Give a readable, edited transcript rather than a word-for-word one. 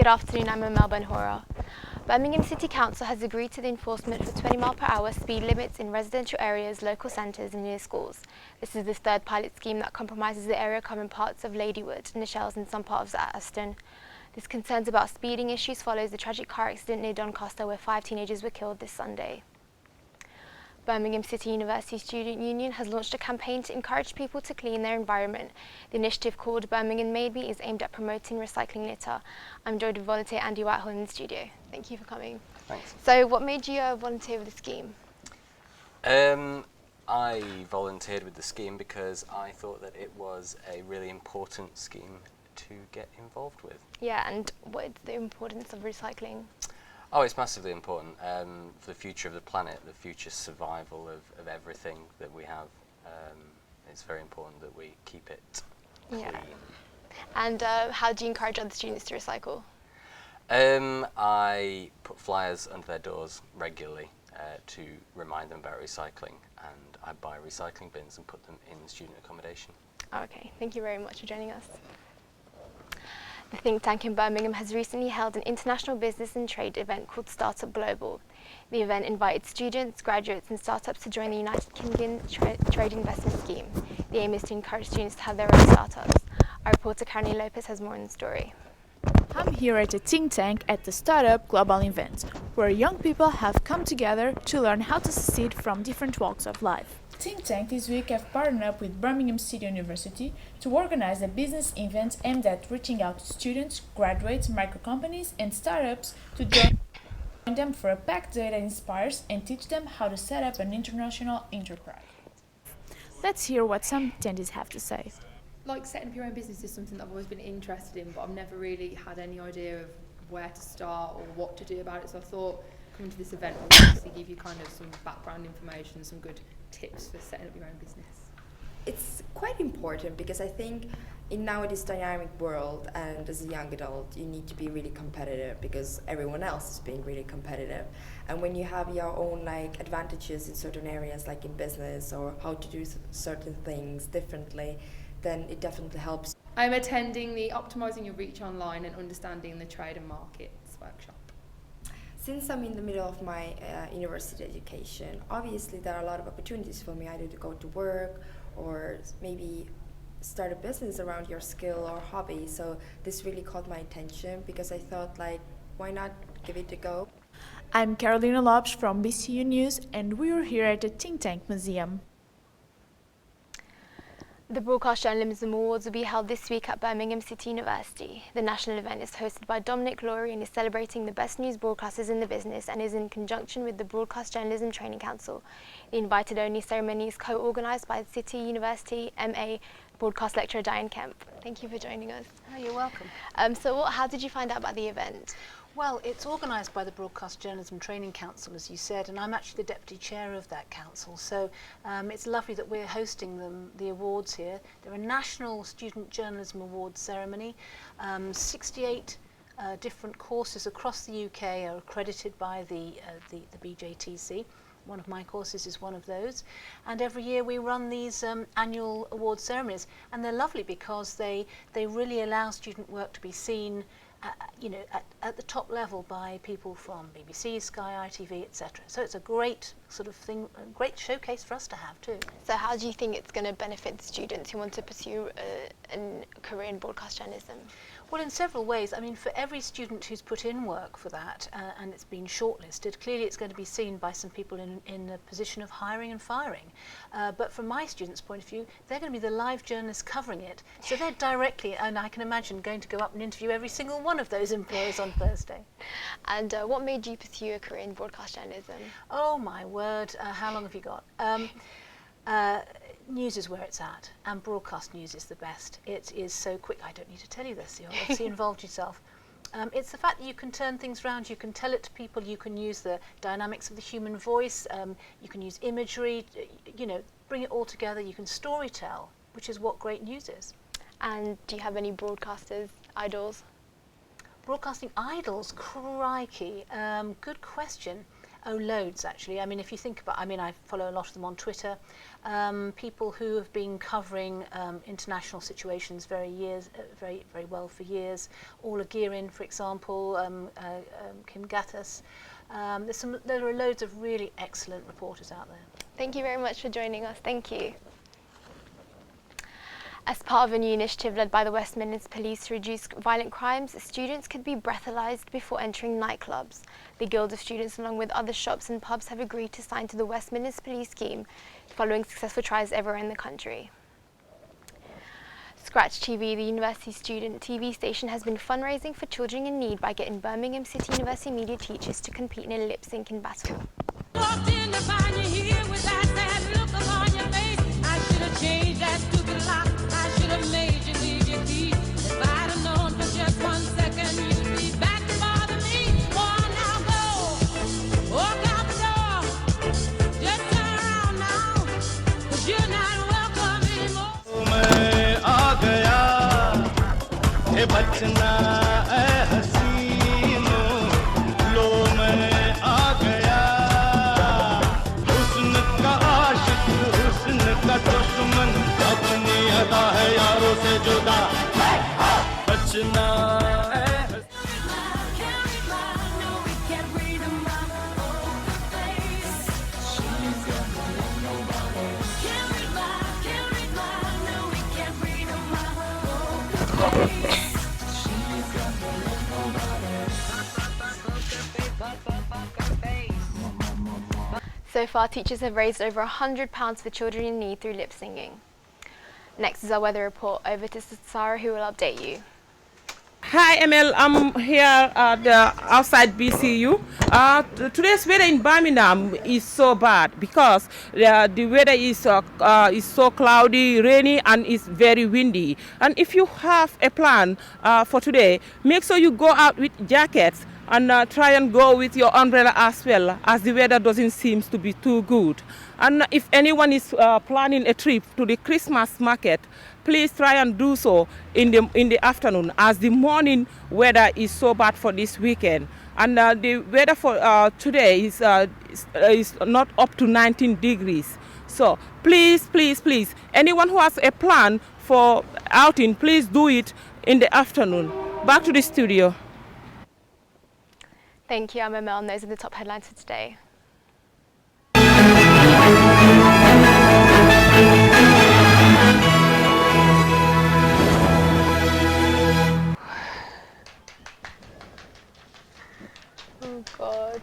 afternoon, I'm Melbourne Hora. Birmingham City Council has agreed to the enforcement for 20 mph speed limits in residential areas, local centres and near schools. This is the third pilot scheme that compromises the area covering parts of Ladywood, Nichelles and some parts of Aston. This concerns about speeding issues follows the tragic car accident near Doncaster where 5 teenagers were killed this Sunday. Birmingham City University Student Union has launched a campaign to encourage people to clean their environment. The initiative, called Birmingham Made Me, is aimed at promoting recycling litter. I'm joined with volunteer Andy Whitehall in the studio. Thank you for coming. Thanks. So what made you volunteer with the scheme? I volunteered with the scheme because I thought that it was a really important scheme to get involved with. Yeah, and what is the importance of recycling? Oh, it's massively important for the future of the planet, the future survival of everything that we have. It's very important that we keep it clean. Yeah. And how do you encourage other students to recycle? I put flyers under their doors regularly to remind them about recycling, and I buy recycling bins and put them in student accommodation. Okay, thank you very much for joining us. The think tank in Birmingham has recently held an international business and trade event called Startup Global. The event invited students, graduates and startups to join the United Kingdom Trade Investment Scheme. The aim is to encourage students to have their own startups. Our reporter Caroline Lopez has more on the story. I'm here at the think tank at the Startup Global event, where young people have come together to learn how to succeed from different walks of life. Think Tank this week have partnered up with Birmingham City University to organize a business event aimed at reaching out to students, graduates, micro companies and startups to join them for a packed day that inspires and teach them how to set up an international enterprise. Let's hear what some attendees have to say. Like, setting up your own business is something that I've always been interested in, but I've never really had any idea of where to start or what to do about it. So I thought coming to this event will obviously give you kind of some background information, some good tips for setting up your own business. It's quite important because I think in nowadays dynamic world, and as a young adult, you need to be really competitive because everyone else is being really competitive. And when you have your own advantages in certain areas, like in business or how to do certain things differently, then it definitely helps. I'm attending the Optimising Your Reach Online and Understanding the Trade and Markets workshop. Since I'm in the middle of my university education, obviously there are a lot of opportunities for me either to go to work or maybe start a business around your skill or hobby. So this really caught my attention because I thought, why not give it a go? I'm Carolina Lopes from BCU News, and we're here at the Think Tank Museum. The Broadcast Journalism Awards will be held this week at Birmingham City University. The national event is hosted by Dominic Laurie and is celebrating the best news broadcasters in the business and is in conjunction with the Broadcast Journalism Training Council. The invited-only ceremony is co-organised by the City University MA broadcast lecturer Diane Kemp. Thank you for joining us. Oh, you're welcome. How did you find out about the event? Well, it's organised by the Broadcast Journalism Training Council, as you said, and I'm actually the deputy chair of that council. So it's lovely that we're hosting the awards here. They're a national student journalism awards ceremony. 68 different courses across the UK are accredited by the BJTC. One of my courses is one of those, and every year we run these annual award ceremonies, and they're lovely because they really allow student work to be seen at the top level by people from BBC, Sky, ITV, etc. So it's a great sort of thing, a great showcase for us to have too. So how do you think it's going to benefit the students who want to pursue a career in broadcast journalism? Well, in several ways. I mean, for every student who's put in work for that and it's been shortlisted, clearly it's going to be seen by some people in a position of hiring and firing. But from my students' point of view, they're going to be the live journalists covering it. So they're directly, and I can imagine, going to go up and interview every single one of those employers on Thursday. And what made you pursue a career in broadcast journalism? Oh my word, how long have you got? News is where it's at, and broadcast news is the best. It is so quick. I don't need to tell you this, you're obviously involved yourself. It's the fact that you can turn things around, you can tell it to people, you can use the dynamics of the human voice, you can use imagery, bring it all together, you can story tell, which is what great news is. And do you have any broadcasters, idols? Broadcasting idols, crikey, good question. Oh, loads actually. I mean, if you think about, I mean, I follow a lot of them on Twitter. People who have been covering international situations very well for years. Orla Gearin, for example, Kim Gattas. There are loads of really excellent reporters out there. Thank you very much for joining us. Thank you. As part of a new initiative led by the West Midlands Police to reduce violent crimes, students could be breathalyzed before entering nightclubs. The Guild of Students, along with other shops and pubs, have agreed to sign to the West Midlands Police scheme, following successful trials everywhere in the country. Scratch TV, the university student TV station, has been fundraising for children in need by getting Birmingham City University media teachers to compete in a lip-syncing battle. Walked in to find you here with that sad look upon your face. I should have changed that stupid lock. I should have made you leave your keys. If I'd have known for just 1 second you'd be back to bother me. Boy, now go. Walk out the door. Just turn around now. 'Cause you're not welcome anymore. मैं आ गया ये बचना ऐ हसीनों लो मैं आ गया हुस्न का आशिक हुस्न का दुश्मन अपनी अदा है यारों से जुदा बचना ऐ So far, teachers have raised over £100 for children in need through lip singing. Next is our weather report. Over to Sarah, who will update you. Hi Emil, I'm here at outside BCU. Today's weather in Birmingham is so bad because the weather is so cloudy, rainy, and it's very windy. And if you have a plan for today, make sure you go out with jackets and try and go with your umbrella as well, as the weather doesn't seem to be too good. And if anyone is planning a trip to the Christmas market, please try and do so in the afternoon, as the morning weather is so bad for this weekend. And the weather for today is not up to 19 degrees. So please, anyone who has a plan for outing, please do it in the afternoon. Back to the studio. Thank you, I'm Mel, and those are the top headlines for today. Oh God.